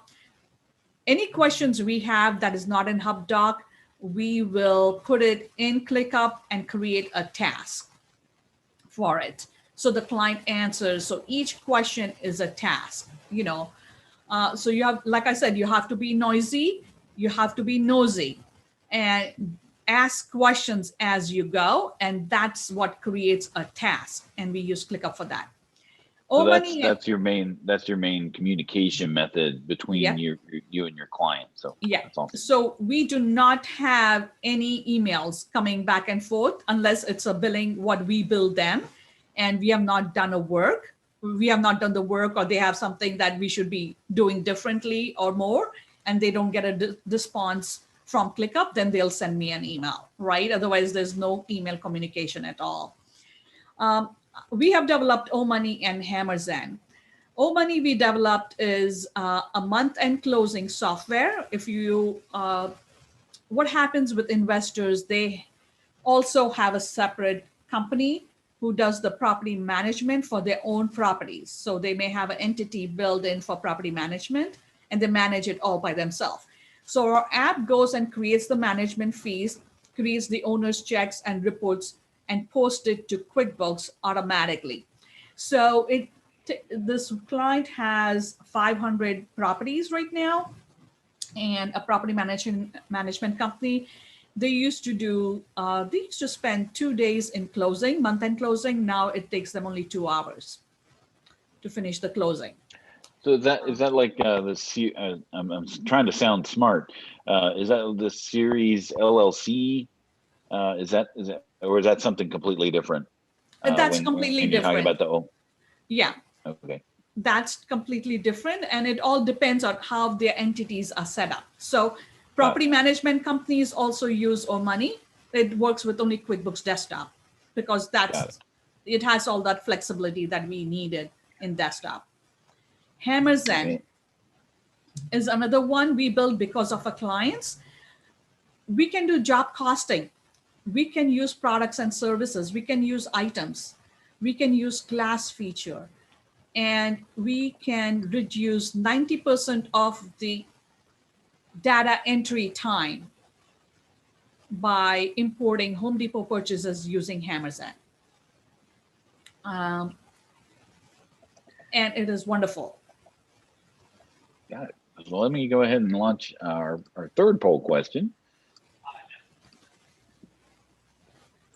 Any questions we have that is not in HubDoc, we will put it in ClickUp and create a task for it. So the client answers. So each question is a task, so you have, like I said, you have to be noisy, you have to be nosy, and ask questions as you go. And that's what creates a task. And we use ClickUp for that. So that's your main communication method between you and your client. So that's awesome. So we do not have any emails coming back and forth unless it's a billing, what we bill them. And we have not done the work, or they have something that we should be doing differently or more, and they don't get a response from ClickUp, then they'll send me an email, right? Otherwise, there's no email communication at all. We have developed OMoney and Hammerzen. OMoney we developed is a month-end closing software. What happens with investors, they also have a separate company who does the property management for their own properties. So they may have an entity built in for property management, and they manage it all by themselves. So our app goes and creates the management fees, creates the owner's checks and reports, and posts it to QuickBooks automatically. So this client has 500 properties right now, and a property management company. They used to spend 2 days in closing, month-end closing. Now it takes them only 2 hours to finish the closing. So is that like I'm trying to sound smart. Is that the Series LLC? Is that or is that something completely different? That's completely different. Talking about yeah. Okay. That's completely different, and it all depends on how their entities are set up. So property management companies also use OMoney. It works with only QuickBooks Desktop. because it has all that flexibility that we needed in desktop. Hammerzen is another one we built because of our clients. We can do job costing. We can use products and services. We can use items. We can use class feature. And we can reduce 90% of the data entry time by importing Home Depot purchases using Hammerzen. And it is wonderful. Got it. Well, let me go ahead and launch our third poll question.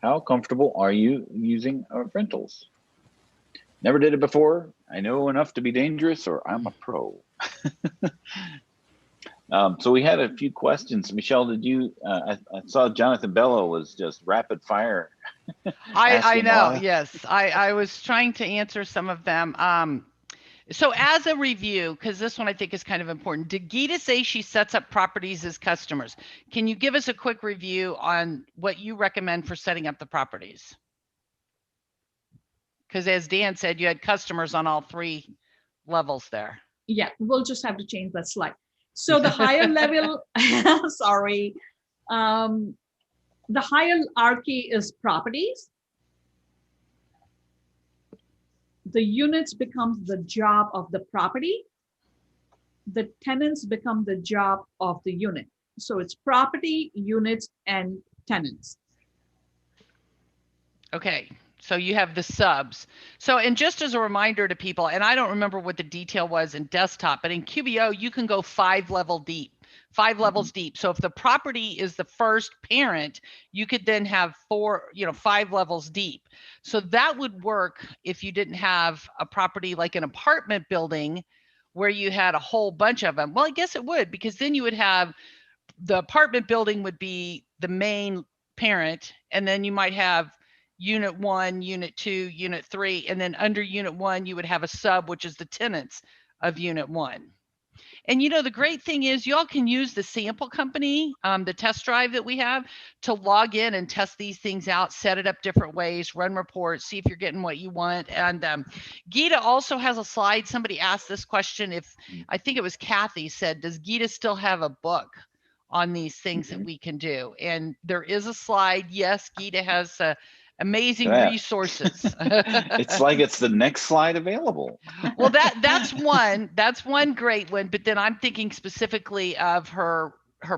How comfortable are you using rentals? Never did it before. I know enough to be dangerous, or I'm a pro. So we had a few questions. Michelle, did you, I saw Jonathan Bello was just rapid fire. I know, yes. I was trying to answer some of them. So as a review, because this one I think is kind of important, did Gita say she sets up properties as customers? Can you give us a quick review on what you recommend for setting up the properties? Because as Dan said, you had customers on all three levels there. Yeah, we'll just have to change that slide. So the higher level, sorry, the hierarchy is properties. The units becomes the job of the property. The tenants become the job of the unit. So it's property, units, and tenants. Okay, so you have the subs. So, and just as a reminder to people, and I don't remember what the detail was in desktop, but in QBO, you can go 5 levels deep. So if the property is the first parent, you could then have 5 levels deep. So that would work if you didn't have a property like an apartment building where you had a whole bunch of them. Well, I guess it would, because then you would have the apartment building would be the main parent, and then you might have unit 1, unit 2, unit 3, and then under unit 1, you would have a sub, which is the tenants of unit 1. And the great thing is y'all can use the sample company, the test drive that we have, to log in and test these things out, set it up different ways, run reports, see if you're getting what you want. And Gita also has a slide. Somebody asked this question, I think it was Kathy said, does Gita still have a book on these things that we can do? And there is a slide. Yes, Gita has amazing resources. It's like it's the next slide available. Well, that's one great one, but then I'm thinking specifically of her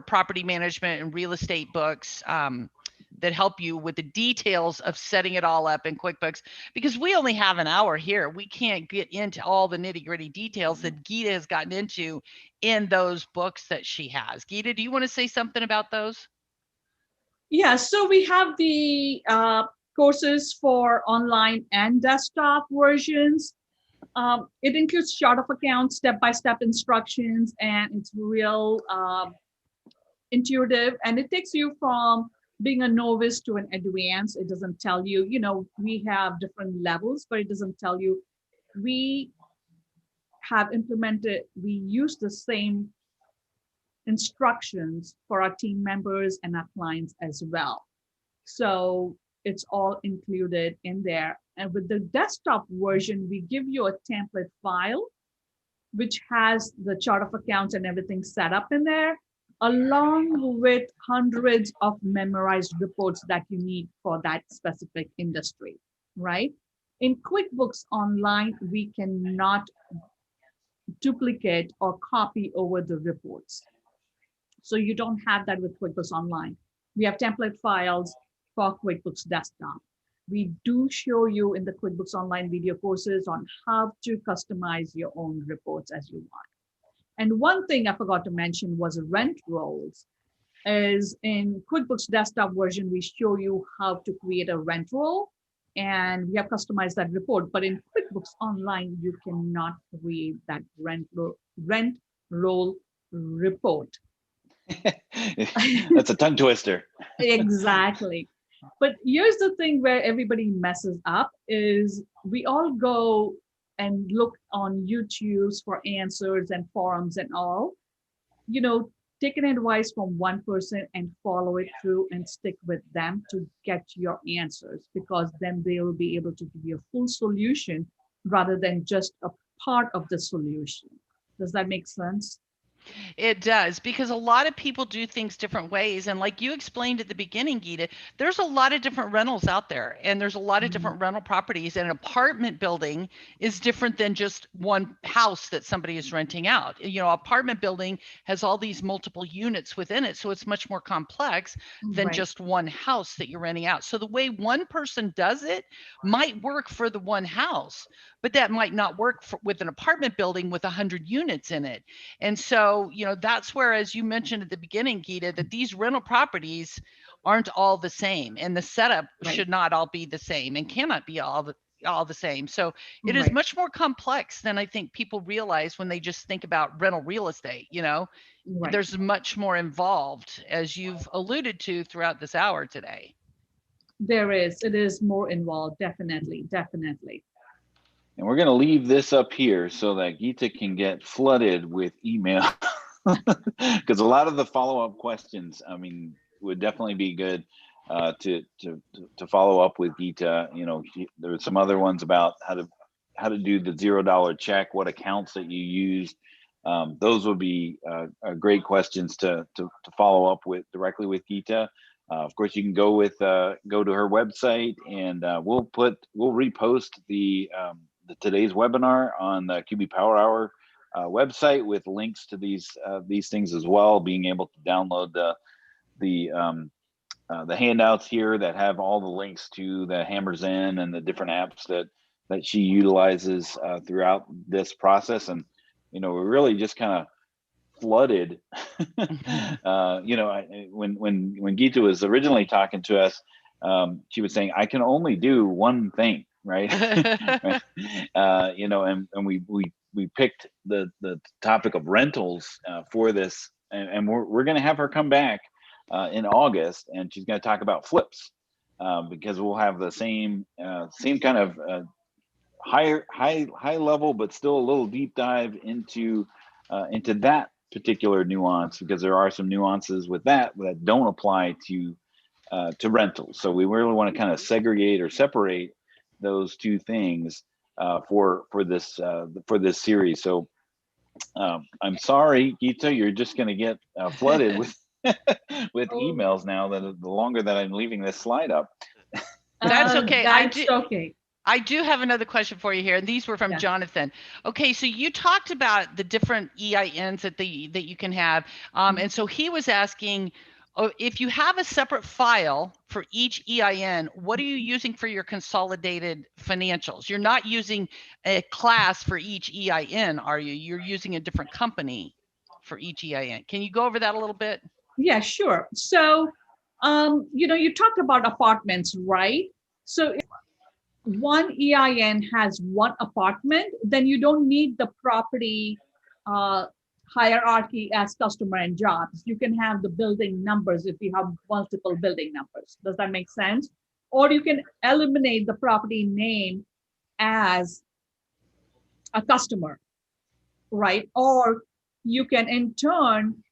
property management and real estate books that help you with the details of setting it all up in QuickBooks, because we only have an hour here. We can't get into all the nitty-gritty details that Gita has gotten into in those books that she has. Gita, do you want to say something about those? Yeah, so we have the courses for online and desktop versions. It includes chart of accounts, step-by-step instructions, and it's real intuitive. And it takes you from being a novice to an advanced. It doesn't tell you, we have different levels, but it doesn't tell you. We use the same instructions for our team members and our clients as well. So it's all included in there. And with the desktop version, we give you a template file, which has the chart of accounts and everything set up in there, along with hundreds of memorized reports that you need for that specific industry, right? In QuickBooks Online, we cannot duplicate or copy over the reports. So you don't have that with QuickBooks Online. We have template files for QuickBooks Desktop. We do show you in the QuickBooks Online video courses on how to customize your own reports as you want. And one thing I forgot to mention was rent rolls. Is in QuickBooks Desktop version, we show you how to create a rent roll, and we have customized that report. But in QuickBooks Online, you cannot create that rent roll report. That's a tongue twister. Exactly. But here's the thing where everybody messes up is we all go and look on YouTube's for answers and forums and all. take an advice from one person and follow it through and stick with them to get your answers, because then they will be able to give you a full solution rather than just a part of the solution. Does that make sense? It does, because a lot of people do things different ways. And like you explained at the beginning, Gita, there's a lot of different rentals out there, and there's a lot of different rental properties. And an apartment building is different than just one house that somebody is renting out. You know, apartment building has all these multiple units within it. So it's much more complex than Right. just one house that you're renting out. So the way one person does it might work for the one house, but that might not work with an apartment building with 100 units in it. And so, you know, that's where, as you mentioned at the beginning, Gita, that these rental properties aren't all the same, and the setup Right. should not all be the same and cannot be all the same. So it is Right. much more complex than I think people realize when they just think about rental real estate. You know, Right. there's much more involved, as you've alluded to throughout this hour today. There is. It is more involved. Definitely. Definitely. And we're going to leave this up here so that Gita can get flooded with email. Because a lot of the follow-up questions, I mean, would definitely be good to follow up with Gita. You know, there were some other ones about how to do the $0 check, what accounts that you used. Those would be great questions to follow up with directly with Gita. Of course, you can go to her website, and we'll repost the today's webinar on the QB Power Hour website with links to these things as well. Being able to download the handouts here that have all the links to the Hammers In and the different apps that she utilizes throughout this process. And you know, we're really just kind of flooded. You know, when Gita was originally talking to us, she was saying, I can only do one thing, right? Right? You know, and we picked the topic of rentals for this, and we're going to have her come back in August, and she's going to talk about flips, because we'll have the same kind of high level, but still a little deep dive into that particular nuance, because there are some nuances with that don't apply to rentals. So we really want to kind of segregate or separate those two things for this series. So I'm sorry, Gita, you're just going to get flooded with emails now the longer that I'm leaving this slide up. That's okay. Okay. I do have another question for you here, and these were from Jonathan. Okay, so you talked about the different EINs that you can have, and so he was asking, if you have a separate file for each EIN, what are you using for your consolidated financials? You're not using a class for each EIN, are you? You're using a different company for each EIN. Can you go over that a little bit? Yeah, sure. So, you know, you talked about apartments, right? So if one EIN has one apartment, then you don't need the property hierarchy as customer and jobs. You can have the building numbers if you have multiple building numbers. Does that make sense? Or you can eliminate the property name as a customer, right? Or you can in turn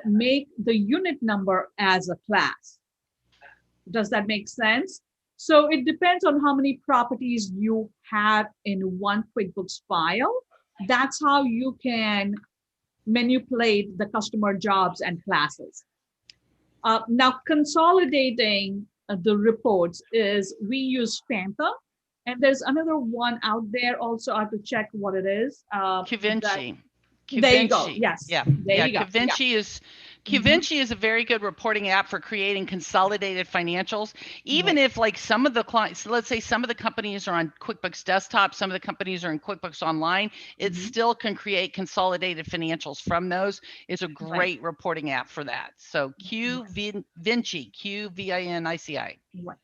make the unit number as a class. Does that make sense? So it depends on how many properties you have in one QuickBooks file. That's how you can manipulate the customer jobs and classes. Now, consolidating the reports is, we use Panther, and there's another one out there also. I have to check what it is. QVinci. There you go. Yes. Yeah. There you go. QVinci is a very good reporting app for creating consolidated financials. Even if, like, some of the clients, let's say some of the companies are on QuickBooks Desktop, some of the companies are in QuickBooks Online, it still can create consolidated financials from those. It's a great reporting app for that. So QVinci, QVinci. Right.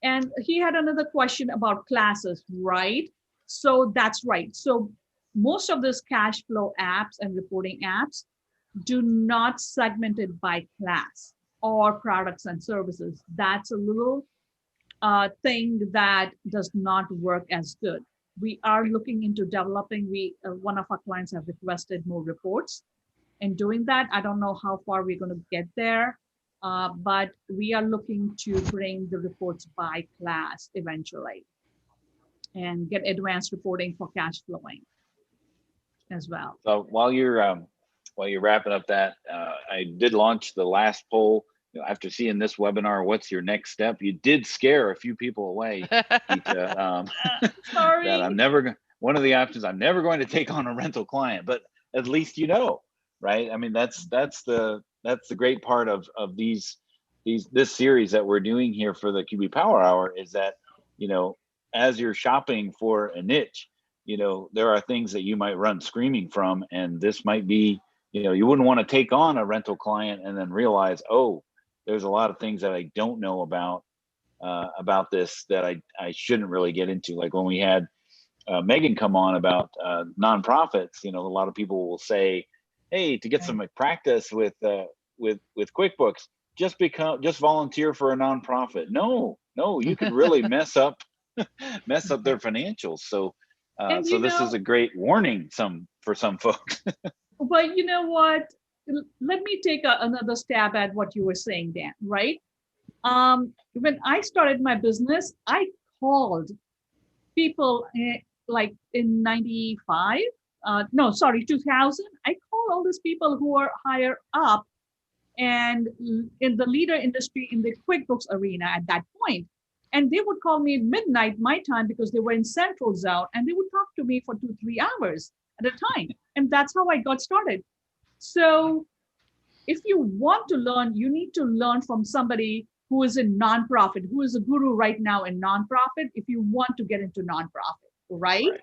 And he had another question about classes, right? So that's right. So most of those cash flow apps and reporting apps do not segment it by class or products and services. That's a little thing that does not work as good. We are looking into developing, one of our clients have requested more reports. in doing that. I don't know how far we're going to get there, but we are looking to bring the reports by class eventually and get advanced reporting for cash flowing as well. So while you're wrapping up that, I did launch the last poll. You know, after seeing this webinar, what's your next step? You did scare a few people away, Gita, Sorry. that I'm never going. One of the options, I'm never going to take on a rental client, but at least you know, right? I mean, that's the great part of this series that we're doing here for the QB Power Hour is that, you know, as you're shopping for a niche, you know, there are things that you might run screaming from, and this might be, you know, you wouldn't want to take on a rental client and then realize, oh, there's a lot of things that I don't know about this that I shouldn't really get into. Like when we had Megan come on about nonprofits, you know, a lot of people will say, hey, to get some practice with QuickBooks, just volunteer for a nonprofit. No, you could really mess up their financials. So so this is a great warning for some folks. But you know what? Let me take another stab at what you were saying, Dan, right? When I started my business, I called people like in 95, 2000. I called all these people who are higher up and in the leader industry in the QuickBooks arena at that point. And they would call me midnight my time because they were in Central Zone, and they would talk to me for 2-3 hours at a time. And that's how I got started. So if you want to learn, you need to learn from somebody who is in nonprofit, who is a guru right now in nonprofit, if you want to get into nonprofit, right?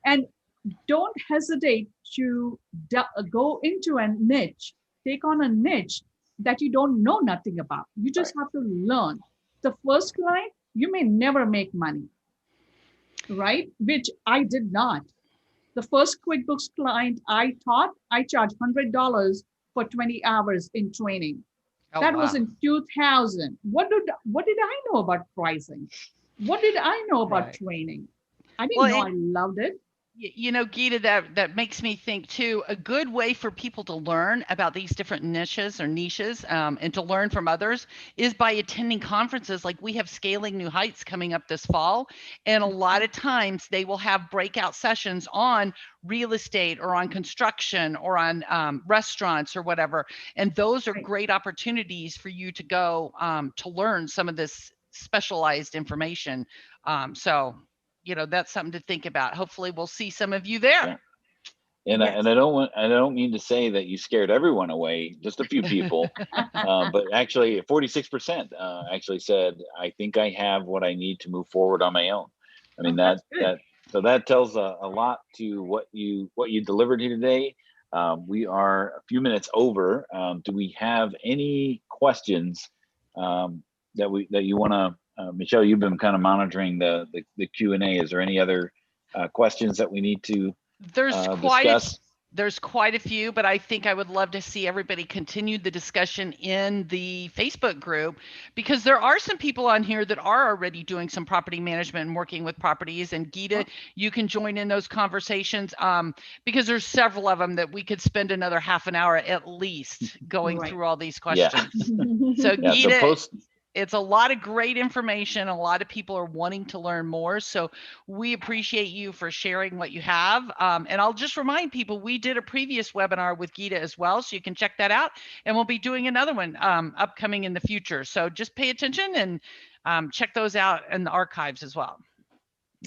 And don't hesitate to go into a niche, take on a niche that you don't know nothing about. You just have to learn. The first client, you may never make money, right? Which I did not. The first QuickBooks client I taught, I charged $100 for 20 hours in training. That was in 2000. What did I know about pricing? What did I know about training? I didn't know I loved it. You know, Gita, that makes me think too, a good way for people to learn about these different niches and to learn from others is by attending conferences. Like we have Scaling New Heights coming up this fall, and a lot of times they will have breakout sessions on real estate or on construction or on restaurants or whatever. And those are great opportunities for you to go to learn some of this specialized information. So you know, that's something to think about. Hopefully we'll see some of you there. Yeah. And I don't mean to say that you scared everyone away, just a few people, but actually 46% actually said, I think I have what I need to move forward on my own. I mean, so that tells a lot to what you delivered here today. We are a few minutes over. Do we have any questions that you want to, Michelle, you've been kind of monitoring the Q&A. Is there any other questions that we need to discuss? There's quite a few, but I think I would love to see everybody continue the discussion in the Facebook group, because there are some people on here that are already doing some property management and working with properties. And Gita, you can join in those conversations because there's several of them that we could spend another half an hour at least going through all these questions. So Gita, it's a lot of great information. A lot of people are wanting to learn more. So we appreciate you for sharing what you have. And I'll just remind people, we did a previous webinar with Gita as well. So you can check that out. And we'll be doing another one upcoming in the future. So just pay attention and check those out in the archives as well.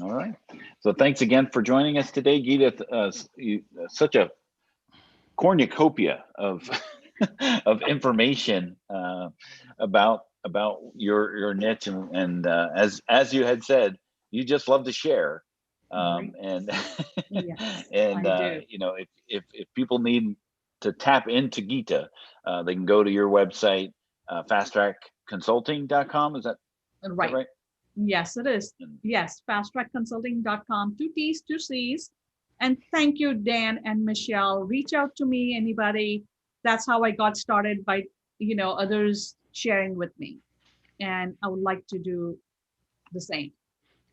All right. So thanks again for joining us today, Gita. Such a cornucopia of information about your niche, and as you had said, you just love to share, and you know, if people need to tap into Gita, they can go to your website, fasttrackconsulting.com. Is that right? Yes, it is. Yes, fasttrackconsulting.com. 2 T's, 2 C's. And thank you, Dan and Michelle. Reach out to me, anybody. That's how I got started, by others sharing with me, and I would like to do the same.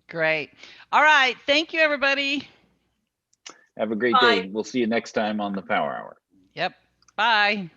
Great. All right. Thank you, everybody. Have a great day. We'll see you next time on the Power Hour. Yep. Bye.